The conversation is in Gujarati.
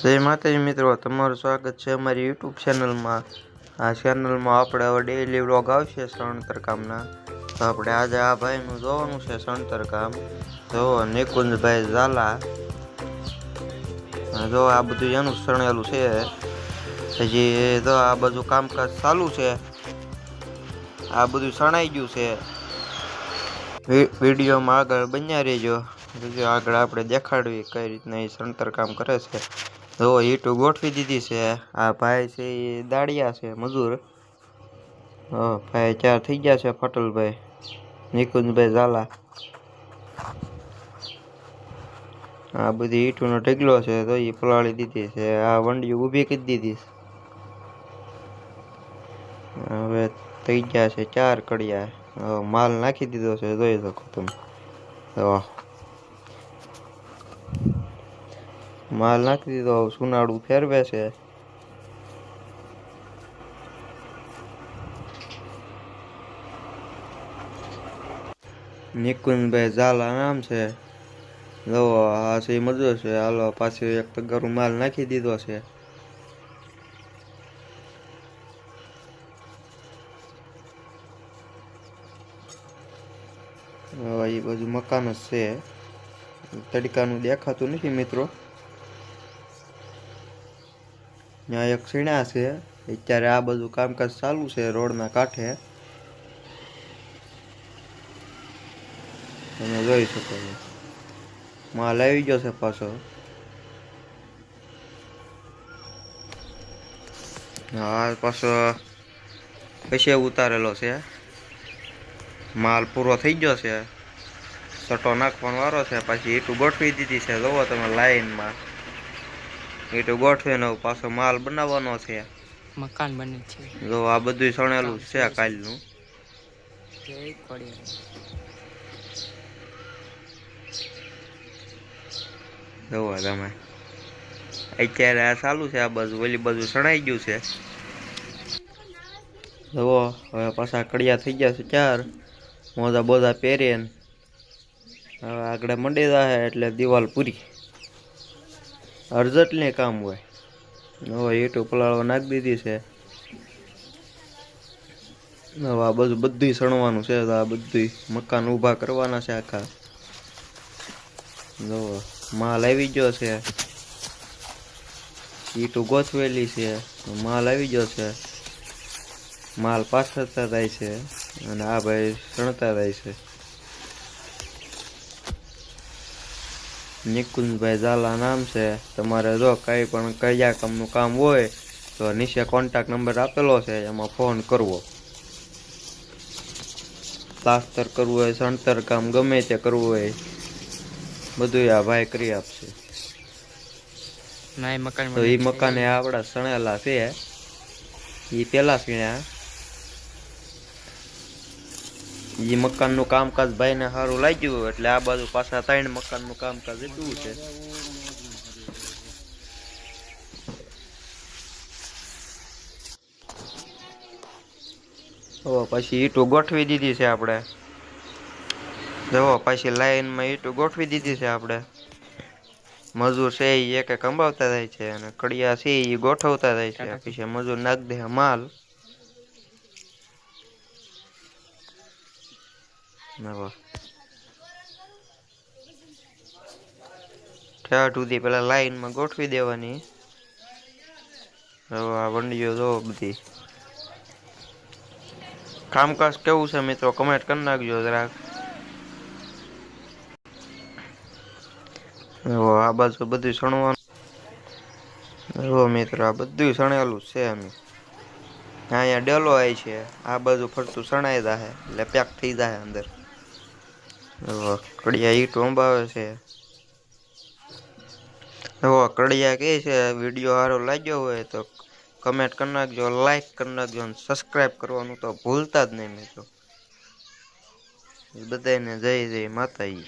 જય માતાજી મિત્રો, તમારું સ્વાગત છે અમારી યુટ્યુબ ચેનલમાં। આ ચેનલમાં આપણે હવે ડેઈલી વ્લોગ આવશે સણતર કામના। તો આપણે આજે આ ભાઈનું જોવાનું છે સણતર કામ। જો નિકુંજભાઈ ઝાલા, જો આ બધું એનું સણેલું છે। હજી જો આ બધું કામકાજ ચાલુ છે, આ બધું સણાઈ ગયું છે। વિડીયોમાં આગળ બન્યા રહેજો, આગળ આપણે દેખાડવી કઈ રીતના એ સણતર કામ કરે છે। જો ઈંટો ગોઠવી દીધી છે। આ ભાઈ છે એ દાડિયા છે, મજૂર। ભાઈ ચાર થઈ ગયા છે, ફટલભાઈ નિકુંજભાઈ ઝાલા। આ બધી ઈંટોનો ઢગલો છે, તો એ પલાળી દીધી છે। આ વંડી ઊભી કરી દીધી છે। હવે થઈ ગયા છે 4 કડિયા। માલ નાખી દીધો છે, જોઈ શકો તમે। માલ નાખી દીધો, સુનાડું ફેરવે છે। નિકુંજભાઈ ઝાલા નામ છે। જો આ છે મજૂર છે। હાલો પાછું એક તગારું માલ નાખી દીધો છે। એ બધું મકાન જ છે, તડકાનું દેખાતું નથી મિત્રો। ત્યાં એક સીણા છે, અત્યારે આ બધું કામકાજ ચાલુ છે રોડના કાંઠે, તમે જોઈ શકો છો। માલ આવી ગયો છે પાછો। હા, પાછો પછી ઉતારેલો છે। માલ પૂરો થઈ ગયો છે, સટો નાખવાનો વારો છે। પાછી ઈંટું ગોઠવી દીધી છે, જોવો તમે લાઈનમાં ઈંટું ગોઠવીને પાછો માલ બનાવવાનો છે। મકાન બને છે, જો આ બધું સણેલું છે કાલનું। જોવો તમે અત્યારે આ ચાલુ છે, આ બાજુ ઓલી બાજુ સણાઈ ગયું છે। જુઓ હવે પાછા કડિયા થઈ ગયા છે 4, મોજા બોજા પહેરીને હવે આગળ મંડી જાય એટલે દિવાલ પૂરી। અર્જન્ટલી કામ હોય। હવે ઈંટો પલાળવા નાખી દીધી છે। હવે આ બધું સણવાનું છે, આ બધું મકાન ઊભા કરવાના છે આખા। જો માલ આવી ગયો છે, ઈંટો ગોઠવેલી છે, માલ આવી ગયો છે। માલ પાછળતા જાય છે અને આ ભાઈ સણતા જાય છે। નિકુંજભાઈ ઝાલા નામ છે। તમારે જો કઈ પણ કયા કામનું કામ હોય તો નીચે કોન્ટેક્ટ નંબર આપેલો છે, એમાં ફોન કરવો। પ્લાસ્ટર કરવું હોય, સણતર કામ ગમે તે કરવું હોય, બધું આ ભાઈ કરી આપશે। તો એ મકાને આપડા સણેલા છે, એ પેલા સીણ્યા। એ મકાનનું કામકાજ ભાઈને સારું લાગ્યું એટલે આ બાજુ પાછા 3 મકાનનું કામકાજ એટલું છે। પછી ઈંટો ગોઠવી દીધી છે આપણે। જુઓ પછી લાઈનમાં ઈંટો ગોઠવી દીધી છે આપણે। મજૂર છે એ એક એક અંબાવતા જાય છે અને કડિયા છે એ ગોઠવતા જાય છે। પછી મજૂર નાખ દે માલ। ઠેઠ સુધી પેલા લાઈનમાં ગોઠવી દેવાની। હવે આ વંડીઓ જો બધી કામકાજ કેવું છે મિત્રો, કમેન્ટ કરી નાખજો જરાક। આ બાજુ બધું સણવાનું। જો મિત્રો આ બધું સણેલું છે અમે। અહીંયા ડેલો આવી છે, આ બાજુ ફરતું સણાઈ જાય એટલે પેક થઈ જાય અંદર। કડિયા ઈંટો અંબાવે છે। કડિયા કે છે વિડીયો સારો લાગ્યો હોય તો કમેન્ટ કરી નાખજો, લાઈક કરી નાખજો અને સબસ્ક્રાઈબ કરવાનું તો ભૂલતા જ નહીં મિત્રો। બધાને જય જય માતાજી।